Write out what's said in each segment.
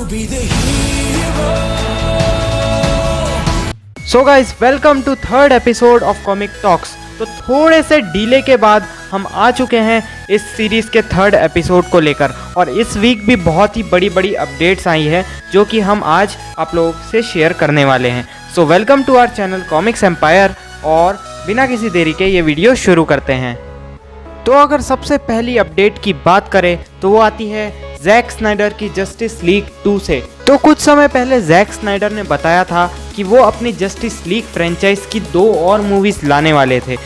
be the hero. So guys, welcome to third episode of comic talks. तो थोड़े से delay के बाद हम आ चुके हैं इस सीरीज़ के थर्ड एपिसोड को लेकर, और इस वीक भी बहुत ही बड़ी बड़ी अपडेट्स आई है जो कि हम आज आप लोगों से शेयर करने वाले हैं। So welcome to our channel comics empire, और बिना किसी देरी के ये वीडियो शुरू करते हैं। तो अगर सबसे पहली अपडेट की बात करें तो वो आती है जैक स्नाइडर की जस्टिस लीग 2 से। तो कुछ समय पहले जैक स्नाइडर ने बताया था कि वो अपनी जस्टिस लीग फ्रेंचाइज की 2 और मूवीज लाने वाले थे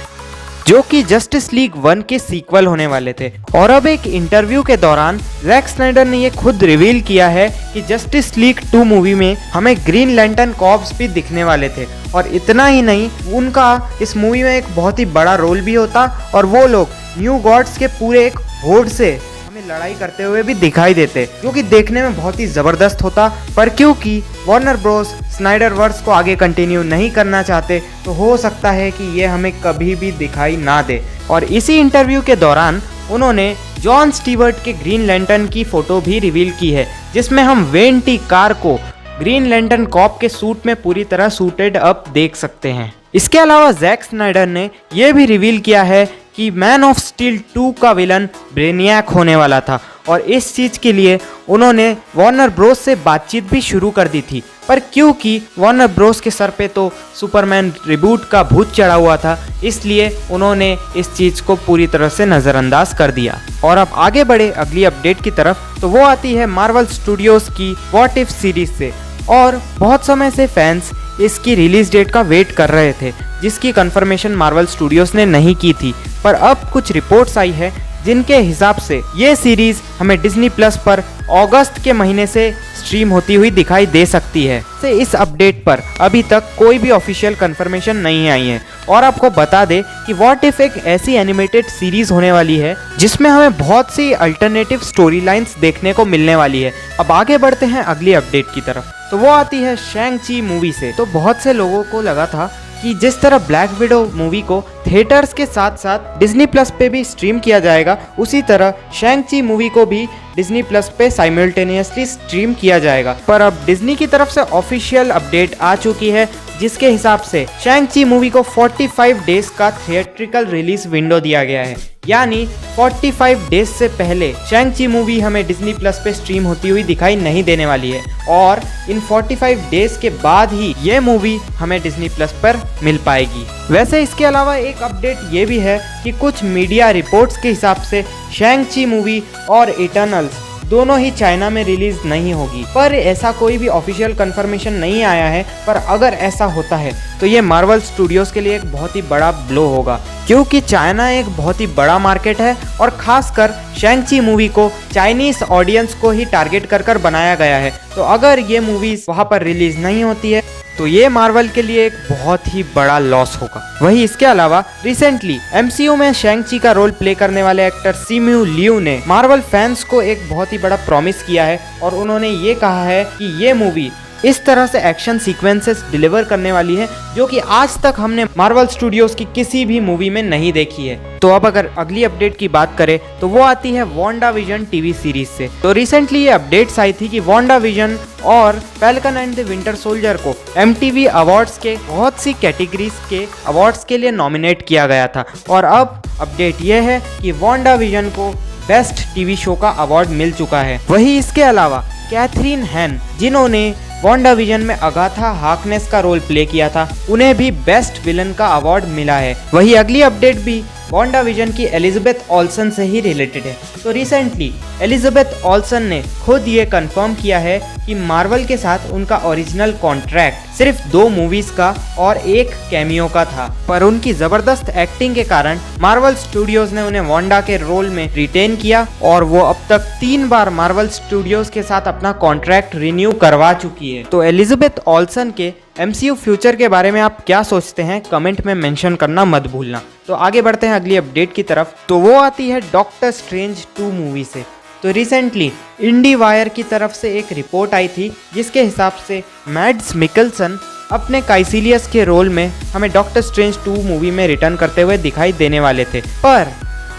जो कि जस्टिस लीग 1 के सीक्वल होने वाले थे। और अब एक इंटरव्यू के दौरान जैक स्नाइडर ने ये खुद रिवील किया है कि जस्टिस लीग 2 मूवी में हमें ग्रीन लैंटर्न कॉर्प्स भी दिखने वाले थे, और इतना ही नहीं, उनका इस मूवी में एक बहुत ही बड़ा रोल भी होता और वो लोग न्यू गॉड्स के पूरे एक होड़ से हमें लड़ाई करते हुए भी दिखाई देते, जो कि देखने में बहुत ही जबरदस्त होता। पर क्योंकि वार्नर ब्रोस स्नाइडर वर्स को आगे कंटिन्यू नहीं करना चाहते, तो हो सकता है कि ये हमें कभी भी दिखाई ना दे। और इसी इंटरव्यू के दौरान उन्होंने जॉन स्टीवर्ट के ग्रीन लैंटर्न की फोटो भी रिवील की है, जिसमें हम वेन टी कार को ग्रीन लैंटर्न कॉप के सूट में पूरी तरह सूटेड अप देख सकते हैं। इसके अलावा जैक स्नाइडर ने यह भी रिवील किया है कि मैन ऑफ स्टील 2 का विलन ब्रेनियक होने वाला था, और इस चीज़ के लिए उन्होंने वार्नर ब्रोस से बातचीत भी शुरू कर दी थी। पर क्योंकि वार्नर ब्रोस के सर पे तो सुपरमैन रिबूट का भूत चढ़ा हुआ था, इसलिए उन्होंने इस चीज़ को पूरी तरह से नज़रअंदाज कर दिया। और अब आगे बढ़े अगली अपडेट की तरफ, तो वो आती है मार्वल स्टूडियोज़ की व्हाट इफ सीरीज से। और बहुत समय से फैंस इसकी रिलीज डेट का वेट कर रहे थे, जिसकी कंफर्मेशन मार्वल स्टूडियोज ने नहीं की थी। पर अब कुछ रिपोर्ट्स आई है जिनके हिसाब से ये सीरीज हमें डिज्नी प्लस पर अगस्त के महीने से स्ट्रीम होती हुई दिखाई दे सकती है। से इस अपडेट पर अभी तक कोई भी ऑफिशियल कंफर्मेशन नहीं आई है। और आपको बता दे कि व्हाट इफ एक ऐसी एनिमेटेड सीरीज होने वाली है जिसमें हमें बहुत सी अल्टरनेटिव स्टोरी लाइन्स देखने को मिलने वाली है। अब आगे बढ़ते हैं अगली अपडेट की तरफ, तो वो आती है शैंग ची मूवी से। तो बहुत से लोगों को लगा था कि जिस तरह ब्लैक विडो मूवी को थिएटर्स के साथ साथ डिज्नी प्लस पे भी स्ट्रीम किया जाएगा, उसी तरह शैंग ची मूवी को भी डिज्नी प्लस पे साइमल्टेनियसली स्ट्रीम किया जाएगा। पर अब डिज्नी की तरफ से ऑफिशियल अपडेट आ चुकी है, जिसके हिसाब से शैंग ची मूवी को 45 डेज का थिएट्रिकल रिलीज विंडो दिया गया है। यानी 45 डेज से पहले शैंग ची मूवी हमें डिज्नी प्लस पे स्ट्रीम होती हुई दिखाई नहीं देने वाली है, और इन 45 डेज के बाद ही ये मूवी हमें डिज्नी प्लस पर मिल पाएगी। वैसे इसके अलावा एक अपडेट ये भी है कि कुछ मीडिया रिपोर्ट्स के हिसाब से शैंग ची मूवी और इटर्नल्स दोनों ही चाइना में रिलीज नहीं होगी। पर ऐसा कोई भी ऑफिशियल कंफर्मेशन नहीं आया है। पर अगर ऐसा होता है तो ये मार्वल स्टूडियोज के लिए एक बहुत ही बड़ा ब्लो होगा, क्योंकि चाइना एक बहुत ही बड़ा मार्केट है, और खासकर शैंग ची मूवी को चाइनीज ऑडियंस को ही टारगेट कर बनाया गया है। तो अगर ये मूवीज वहाँ पर रिलीज नहीं होती है तो ये मार्वल के लिए एक बहुत ही बड़ा लॉस होगा। वहीं इसके अलावा रिसेंटली एमसीयू में शैंग ची का रोल प्ले करने वाले एक्टर सिम्यू लियू ने मार्वल फैंस को एक बहुत ही बड़ा प्रॉमिस किया है, और उन्होंने ये कहा है कि ये मूवी इस तरह से एक्शन सीक्वेंसेस डिलीवर करने वाली है जो कि आज तक हमने मार्वल स्टूडियोज की किसी भी मूवी में नहीं देखी है। तो अब अगर अगली अपडेट की बात करें तो वो आती है वांडा विजन टीवी सीरीज से। तो रिसेंटली ये अपडेट्स आई थी कि वांडा विजन और falcon and the winter soldier को MTV अवार्ड्स के बहुत सी कैटेगरीज के अवार्ड्स के लिए नॉमिनेट किया गया था, और अब अपडेट ये है कि वांडा विजन को बेस्ट टीवी शो का अवार्ड मिल चुका है। वही इसके अलावा कैथरीन हैन, जिन्होंने वांडा विजन में अगाथा हार्कनेस का रोल प्ले किया था, उन्हें भी बेस्ट विलन का अवार्ड मिला है। वही अगली अपडेट भी वांडा विजन की एलिजाबेथ ओल्सन से ही रिलेटेड है। तो रिसेंटली एलिजाबेथ ओल्सन ने खुद ये कंफर्म किया है कि मार्वल के साथ उनका ओरिजिनल कॉन्ट्रैक्ट सिर्फ 2 मूवीज का और 1 कैमियो का था, पर उनकी जबरदस्त एक्टिंग के कारण मार्वल स्टूडियोज ने उन्हें वांडा के रोल में रिटेन किया, और वो अब तक 3 बार मार्वल स्टूडियोज के साथ अपना कॉन्ट्रैक्ट रिन्यू करवा चुकी है। तो एलिजाबेथ ओल्सन के MCU फ्यूचर के बारे में आप क्या सोचते हैं, कमेंट में मेंशन करना मत भूलना। तो आगे बढ़ते हैं अगली अपडेट की तरफ, तो वो आती है डॉक्टर स्ट्रेंज 2 मूवी से। तो रिसेंटली इंडी वायर की तरफ से एक रिपोर्ट आई थी जिसके हिसाब से मैड्स मिकलसन अपने काइसिलियस के रोल में हमें डॉक्टर स्ट्रेंज 2 मूवी में रिटर्न करते हुए दिखाई देने वाले थे, पर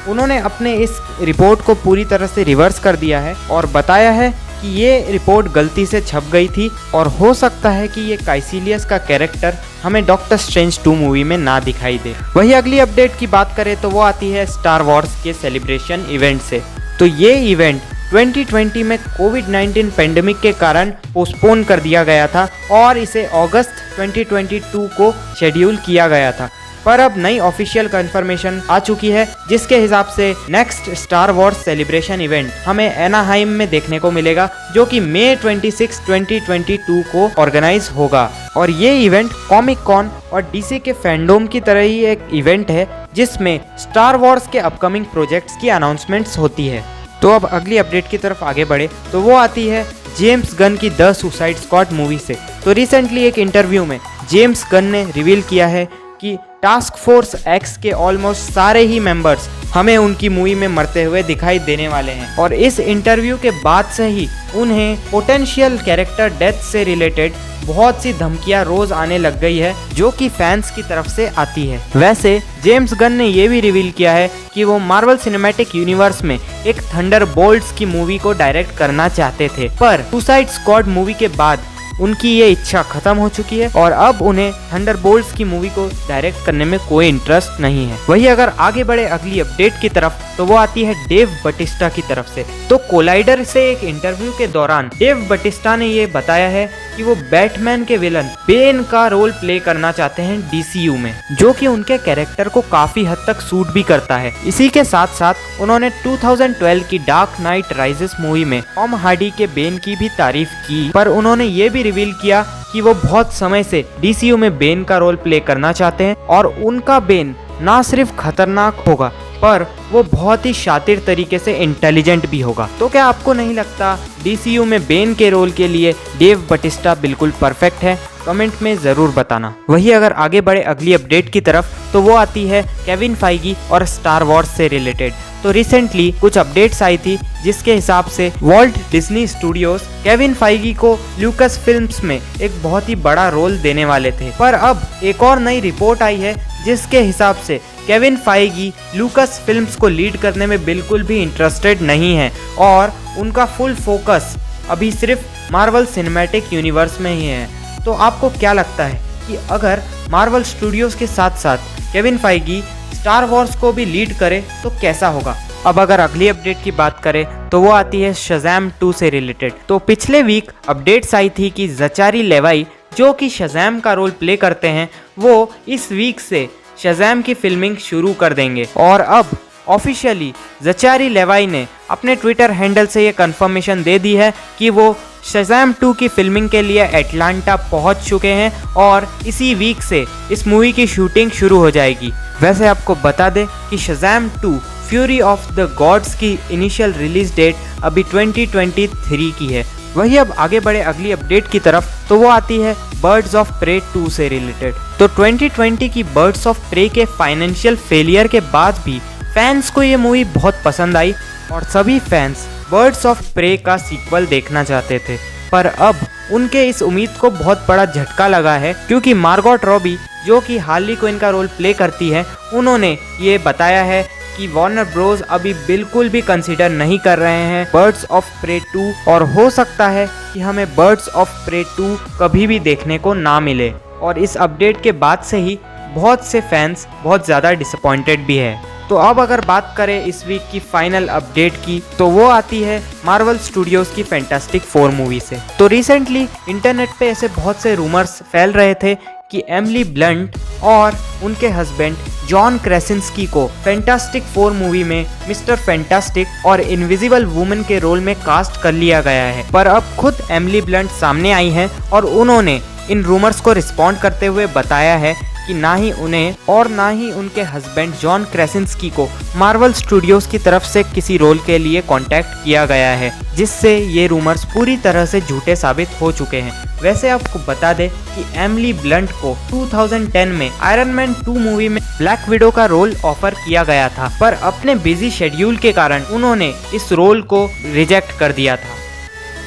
उन्होंने अपने इस रिपोर्ट को पूरी तरह से रिवर्स कर दिया है और बताया है कि ये रिपोर्ट गलती से छप गई थी और हो सकता है कि ये काइसिलियस का कैरेक्टर हमें डॉक्टर स्ट्रेंज 2 मूवी में ना दिखाई दे। वही अगली अपडेट की बात करें तो वो आती है स्टार वॉर्स के सेलिब्रेशन इवेंट से। तो ये इवेंट 2020 में कोविड-19 पेंडेमिक के कारण पोस्टपोन कर दिया गया था और इसे अगस्त 2022 को शेड्यूल किया गया था, पर अब नई ऑफिशियल कंफर्मेशन आ चुकी है जिसके हिसाब से next star Wars celebration event हमें एनाहाइम में देखने को मिलेगा, जो कि मई 26, 2022 को ऑर्गेनाइज होगा। और ये इवेंट कॉमिक कॉन और डीसी के फैंडोम की तरह ही एक इवेंट है जिसमें स्टार वॉर्स के अपकमिंग प्रोजेक्ट्स की अनाउंसमेंट्स होती है। तो अब अगली अपडेट की तरफ आगे बढ़े तो वो आती है जेम्स गन की द सुसाइड स्क्वाड मूवी से। तो रिसेंटली एक इंटरव्यू में जेम्स गन ने रिवील किया है कि टास्क फोर्स एक्स के ऑलमोस्ट सारे ही मेंबर्स हमें उनकी मूवी में मरते हुए दिखाई देने वाले हैं और इस इंटरव्यू के बाद से ही उन्हें पोटेंशियल कैरेक्टर डेथ से रिलेटेड बहुत सी धमकियां रोज आने लग गई है जो कि फैंस की तरफ से आती है। वैसे जेम्स गन ने ये भी रिवील किया है कि वो मार्वल सिनेमैटिक यूनिवर्स में एक थंडरबोल्ट्स की मूवी को डायरेक्ट करना चाहते थे, पर सुसाइड स्क्वाड मूवी के बाद उनकी ये इच्छा खत्म हो चुकी है और अब उन्हें थंडरबोल्ट्स की मूवी को डायरेक्ट करने में कोई इंटरेस्ट नहीं है। वही अगर आगे बढ़े अगली अपडेट की तरफ तो वो आती है डेव बटिस्टा की तरफ से। तो कोलाइडर से एक इंटरव्यू के दौरान डेव बटिस्टा ने ये बताया है कि वो बैटमैन के विलन बेन का रोल प्ले करना चाहते हैं डीसीयू में, जो कि उनके कैरेक्टर को काफी हद तक सूट भी करता है। इसी के साथ साथ उन्होंने 2012 की डार्क नाइट राइजेस मूवी में टॉम हार्डी के बेन की भी तारीफ की, पर उन्होंने ये भी रिवील किया कि वो बहुत समय से डीसीयू में बेन का रोल प्ले करना चाहते हैं और उनका बेन ना सिर्फ खतरनाक होगा पर वो बहुत ही शातिर तरीके से इंटेलिजेंट भी होगा। तो क्या आपको नहीं लगता डीसीयू में बेन के रोल के लिए डेव बटिस्टा बिल्कुल परफेक्ट है? कमेंट में ज़रूर बताना। वही अगर आगे बढ़े अगली अपडेट की तरफ तो वो आती है केविन फाइगी और स्टार वॉर्स से रिलेटेड। तो रिसेंटली कुछ अपडेट्स आई थी जिसके हिसाब से Walt Disney studios Kevin Feige को लूकस फिल्म्स में एक बहुत ही बड़ा रोल देने वाले थे, पर अब एक और नई रिपोर्ट आई है जिसके हिसाब से केविन फाइगी लूकस फिल्म्स को लीड करने में बिल्कुल भी इंटरेस्टेड नहीं है और उनका फुल फोकस अभी सिर्फ मार्वल सिनेमैटिक यूनिवर्स में ही है। तो आपको क्या लगता है कि अगर मार्वल स्टूडियोज के साथ साथ केविन फाइगी स्टार वॉर्स को भी लीड करे तो कैसा होगा? अब अगर अगली अपडेट की बात करें तो वो आती है शज़ैम 2 से रिलेटेड। तो पिछले वीक अपडेट्स आई थी कि ज़चारी लेवाई जो कि शज़ैम का रोल प्ले करते हैं वो इस वीक से शज़ैम की फिल्मिंग शुरू कर देंगे और अब ऑफिशियली ज़चारी लेवाई ने अपने ट्विटर हैंडल से ये कंफर्मेशन दे दी है कि वो शज़ैम 2 की फिल्मिंग के लिए एटलांटा पहुंच चुके हैं और इसी वीक से इस मूवी की शूटिंग शुरू हो जाएगी। वैसे आपको बता दें कि Shazam 2 fury of the gods की इनिशियल रिलीज डेट अभी 2023 की है। वही अब आगे बढ़े अगली अपडेट की तरफ तो वो आती है बर्ड्स ऑफ प्रे 2 से रिलेटेड। तो 2020 की बर्ड्स ऑफ प्रे के फाइनेंशियल फेलियर के बाद भी फैंस को ये मूवी बहुत पसंद आई और सभी फैंस बर्ड्स ऑफ प्रे का सीक्वल देखना चाहते थे, पर अब उनके इस उम्मीद को बहुत बड़ा झटका लगा है क्योंकि मार्गोट रॉबी जो कि हार्ली क्विन का रोल प्ले करती है उन्होंने ये बताया है कि वार्नर ब्रोस अभी बिल्कुल भी कंसीडर नहीं कर रहे हैं बर्ड्स ऑफ प्रे 2 और हो सकता है कि हमें बर्ड्स ऑफ प्रे 2 कभी भी देखने को ना मिले। और इस अपडेट के बाद से ही बहुत से फैंस बहुत ज़्यादा डिसअपॉइंटेड भी है। तो अब अगर बात करें इस वीक की फाइनल अपडेट की तो वो आती है मार्वल स्टूडियोज की फैंटास्टिक 4 मूवी से। तो रिसेंटली इंटरनेट पे ऐसे बहुत से रूमर्स फैल रहे थे कि एमिली ब्लंट और उनके हस्बैंड जॉन क्रेसिंस्की को फैंटास्टिक 4 मूवी में मिस्टर फैंटास्टिक और इनविजिबल वुमन के रोल में कास्ट कर लिया गया है, पर अब खुद एमिली ब्लंट सामने आई हैं और उन्होंने इन रूमर्स को रिस्पॉन्ड करते हुए बताया है कि ना ही उन्हें और ना ही उनके हस्बैंड जॉन क्रेसिंस्की को मार्वल स्टूडियोज की तरफ से किसी रोल के लिए कांटेक्ट किया गया है, जिससे ये रूमर्स पूरी तरह से झूठे साबित हो चुके हैं। वैसे आपको बता दें कि एमिली ब्लंट को 2010 में आयरन मैन 2 मूवी में ब्लैक विडो का रोल ऑफर किया गया था, पर अपने बिजी शेड्यूल के कारण उन्होंने इस रोल को रिजेक्ट कर दिया था।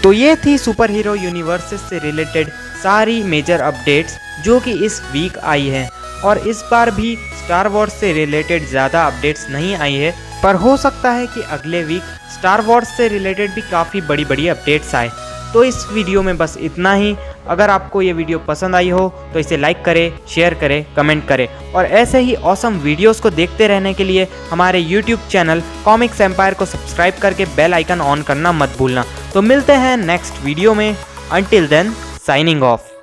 तो ये थी सुपर हीरो यूनिवर्सेस से रिलेटेड सारी मेजर अपडेट्स जो कि इस वीक आई है और इस बार भी स्टार वॉर्स से रिलेटेड ज़्यादा अपडेट्स नहीं आई है पर हो सकता है कि अगले वीक स्टार वॉर्स से रिलेटेड भी काफ़ी बड़ी बड़ी अपडेट्स आए। तो इस वीडियो में बस इतना ही। अगर आपको ये वीडियो पसंद आई हो तो इसे लाइक करें, शेयर करें, कमेंट करें और ऐसे ही ऑसम वीडियोस को देखते रहने के लिए हमारे यूट्यूब चैनल कॉमिक्स एम्पायर को सब्सक्राइब करके बेल आइकन ऑन करना मत भूलना। तो मिलते हैं नेक्स्ट वीडियो में। Until then, signing of.